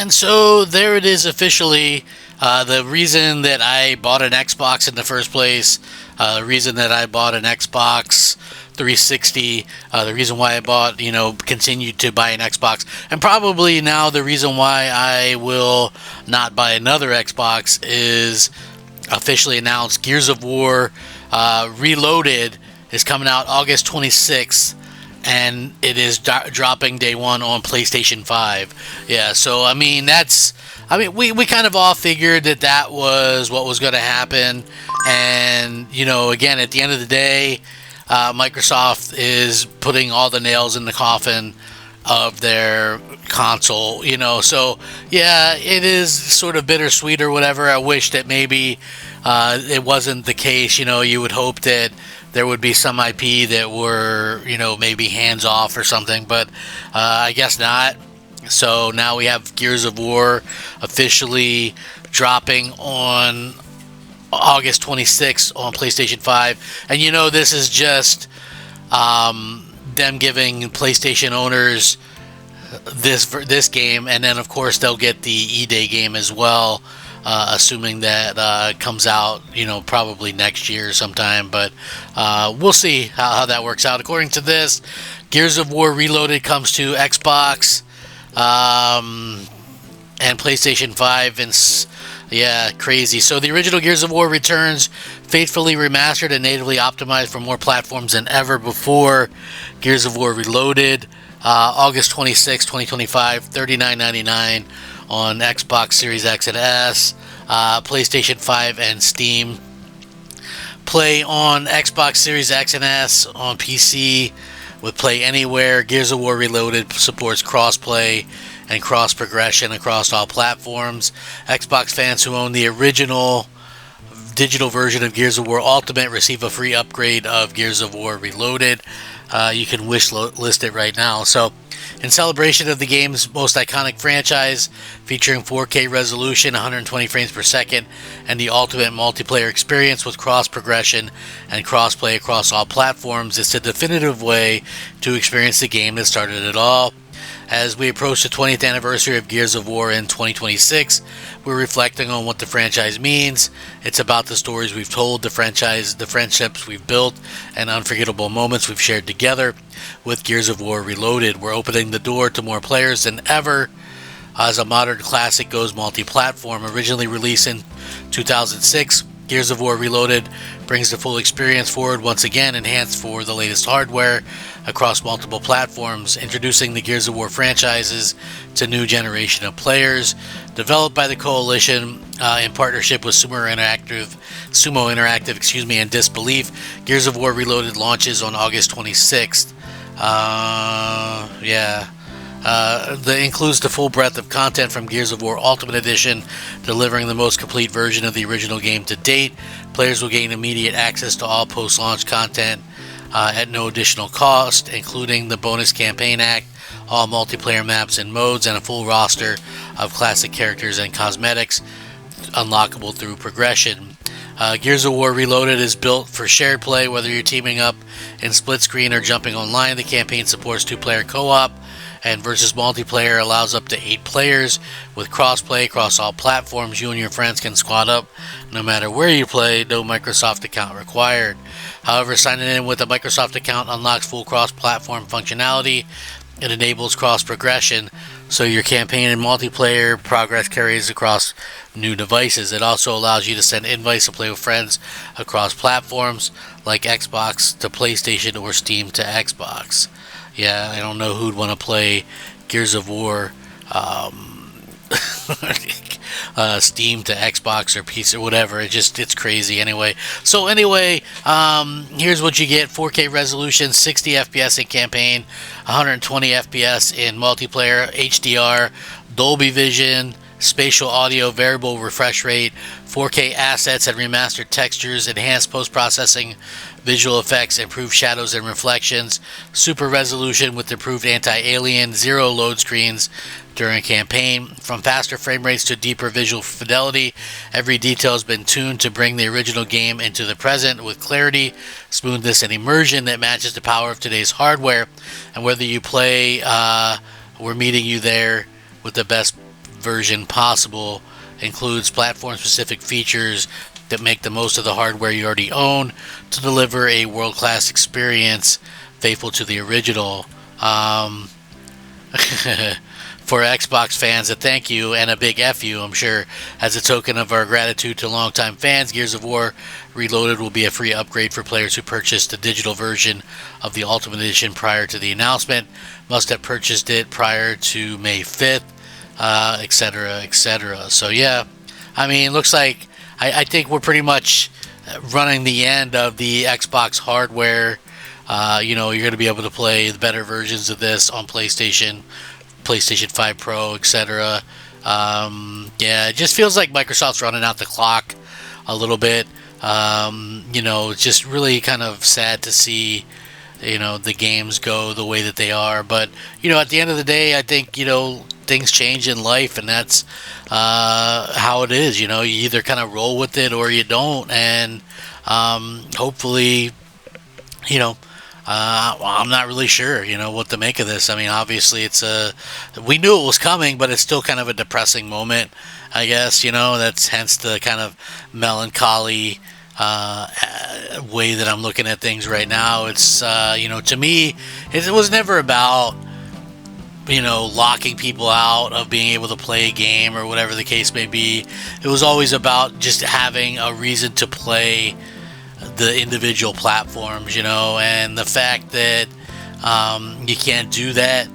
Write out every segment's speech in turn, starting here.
And so there it is officially. The reason that I bought an Xbox in the first place, the reason that I bought an Xbox 360, the reason why I bought, continued to buy an Xbox, and probably now the reason why I will not buy another Xbox is officially announced. Gears of War Reloaded is coming out August 26th. And it is dropping day one on PlayStation 5. Yeah, so we kind of all figured that was what was going to happen. And, again, at the end of the day, Microsoft is putting all the nails in the coffin of their console, So, yeah, it is sort of bittersweet or whatever. I wish that maybe it wasn't the case. You would hope that there would be some IP that were, maybe hands off or something, but I guess not. So now we have Gears of War officially dropping on August 26th on PlayStation 5. And this is just them giving PlayStation owners this game, and then of course they'll get the E-Day game as well. Assuming that comes out, probably next year sometime. But we'll see how that works out. According to this, Gears of War Reloaded comes to Xbox and PlayStation 5. And yeah, crazy. So the original Gears of War returns, faithfully remastered and natively optimized for more platforms than ever before. Gears of War Reloaded, August 26, 2025, $39.99. on Xbox Series X and S, PlayStation 5, and Steam. Play on Xbox Series X and S on PC with Play Anywhere. Gears of War Reloaded supports cross-play and cross-progression across all platforms. Xbox fans who own the original digital version of Gears of War Ultimate receive a free upgrade of Gears of War Reloaded. You can wish list it right now. So, in celebration of the game's most iconic franchise, featuring 4K resolution, 120 frames per second, and the ultimate multiplayer experience with cross-progression and cross-play across all platforms, it's a definitive way to experience the game that started it all. As we approach the 20th anniversary of Gears of War in 2026, we're reflecting on what the franchise means. It's about the stories we've told, the friendships we've built, and unforgettable moments we've shared together. With Gears of War Reloaded, we're opening the door to more players than ever. As a modern classic goes multi-platform, originally released in 2006, Gears of War Reloaded brings the full experience forward once again, enhanced for the latest hardware across multiple platforms, introducing the Gears of War franchises to new generation of players. Developed by the Coalition in partnership with Sumo Interactive, and Disbelief, Gears of War Reloaded launches on August 26th. That includes the full breadth of content from Gears of War Ultimate Edition, delivering the most complete version of the original game to date. Players will gain immediate access to all post-launch content at no additional cost, including the bonus campaign act, all multiplayer maps and modes, and a full roster of classic characters and cosmetics unlockable through progression. Gears of War Reloaded is built for shared play, whether you're teaming up in split screen or jumping online. The campaign supports 2-player co-op, and versus multiplayer allows up to 8 players. With cross-play across all platforms, you and your friends can squad up no matter where you play, no Microsoft account required. However, signing in with a Microsoft account unlocks full cross-platform functionality. It enables cross-progression, so your campaign and multiplayer progress carries across new devices. It also allows you to send invites to play with friends across platforms, like Xbox to PlayStation or Steam to Xbox. Yeah, I don't know who'd want to play Gears of War Steam to Xbox or PC or whatever. It's crazy anyway. So anyway, here's what you get: 4K resolution, 60 FPS in campaign, 120 FPS in multiplayer, HDR, Dolby Vision, spatial audio, variable refresh rate, 4K assets and remastered textures, enhanced post-processing visual effects, improved shadows and reflections, super resolution with improved anti-alien, 0 load screens during campaign. From faster frame rates to deeper visual fidelity, every detail has been tuned to bring the original game into the present with clarity, smoothness, and immersion that matches the power of today's hardware. And whether you play, we're meeting you there with the best version possible, includes platform-specific features that make the most of the hardware you already own to deliver a world-class experience faithful to the original. For Xbox fans, a thank you and a big F you, I'm sure. As a token of our gratitude to longtime fans, Gears of War Reloaded will be a free upgrade for players who purchased the digital version of the Ultimate Edition prior to the announcement. Must have purchased it prior to May 5th, etc., etc. So yeah, I mean, looks like I think we're pretty much running the end of the Xbox hardware. You're going to be able to play the better versions of this on PlayStation 5 Pro, etc. It just feels like Microsoft's running out the clock a little bit. It's just really kind of sad to see, the games go the way that they are. But, at the end of the day, I think, things change in life, and that's how it is. You either kind of roll with it or you don't. And hopefully, I'm not really sure, what to make of this. I mean, obviously, we knew it was coming, but it's still kind of a depressing moment, I guess. That's hence the kind of melancholy way that I'm looking at things right now. It's, to me, it was never about, locking people out of being able to play a game or whatever the case may be. It was always about just having a reason to play the individual platforms, and the fact that you can't do that,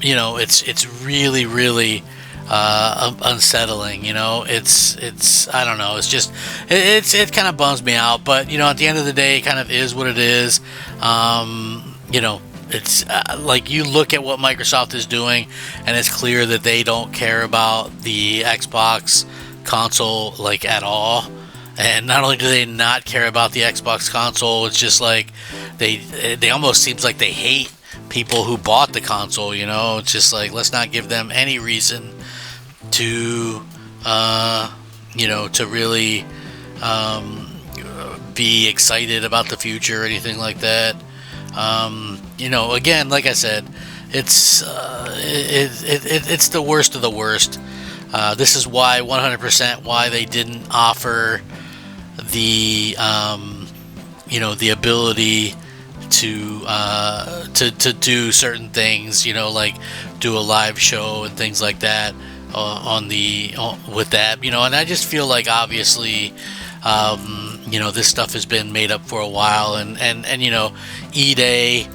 it's really, really unsettling. It's I don't know. It's just it kind of bums me out. But at the end of the day, it kind of is what it is. It's like you look at what Microsoft is doing, and it's clear that they don't care about the Xbox console like at all. And not only do they not care about the Xbox console, it's just like they almost seems like they hate people who bought the console. It's just like, let's not give them any reason to to really be excited about the future or anything like that. Again, like I said, it's the worst of the worst. This is why 100% why they didn't offer the the ability to do certain things, like do a live show and things like that with that, and I just feel like obviously this stuff has been made up for a while, and E-Day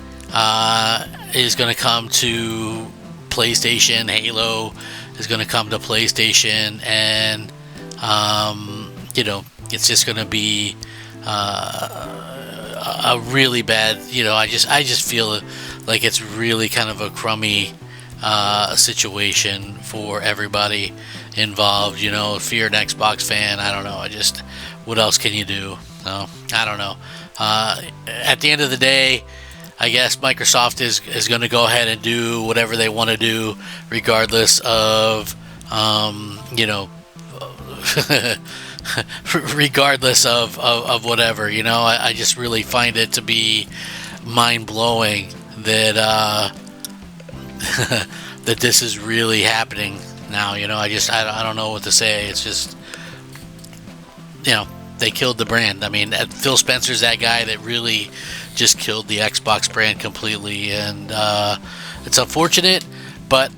is going to come to PlayStation. Halo is going to come to PlayStation, and it's just going to be a really bad. I just feel like it's really kind of a crummy situation for everybody involved. If you're an Xbox fan, I don't know. What else can you do? No, I don't know. At the end of the day, I guess Microsoft is going to go ahead and do whatever they want to do, regardless of, regardless of whatever. I just really find it to be mind-blowing that that this is really happening now. I don't know what to say. It's just, they killed the brand. I mean, Phil Spencer's that guy that really just killed the Xbox brand completely, and it's unfortunate, but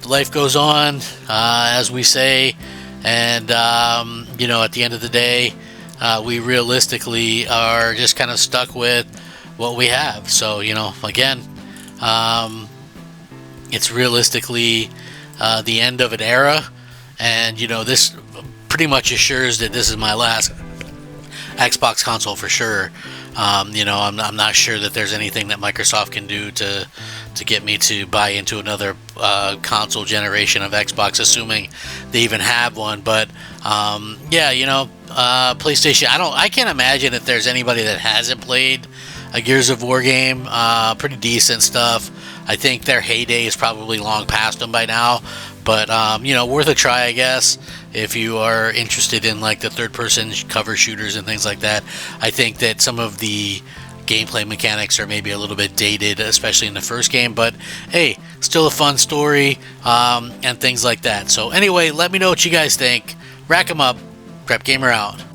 life goes on, as we say, and at the end of the day, we realistically are just kind of stuck with what we have. So again, it's realistically the end of an era, and this pretty much assures that this is my last Xbox console for sure. I'm not sure that there's anything that Microsoft can do to get me to buy into another console generation of Xbox, assuming they even have one. But PlayStation. I can't imagine if there's anybody that hasn't played a Gears of War game. Pretty decent stuff. I think their heyday is probably long past them by now. But worth a try, I guess, if you are interested in like the third-person cover shooters and things like that. I think that some of the gameplay mechanics are maybe a little bit dated, especially in the first game. But hey, still a fun story, and things like that. So anyway, let me know what you guys think. Rack 'em up. Prep Gamer out.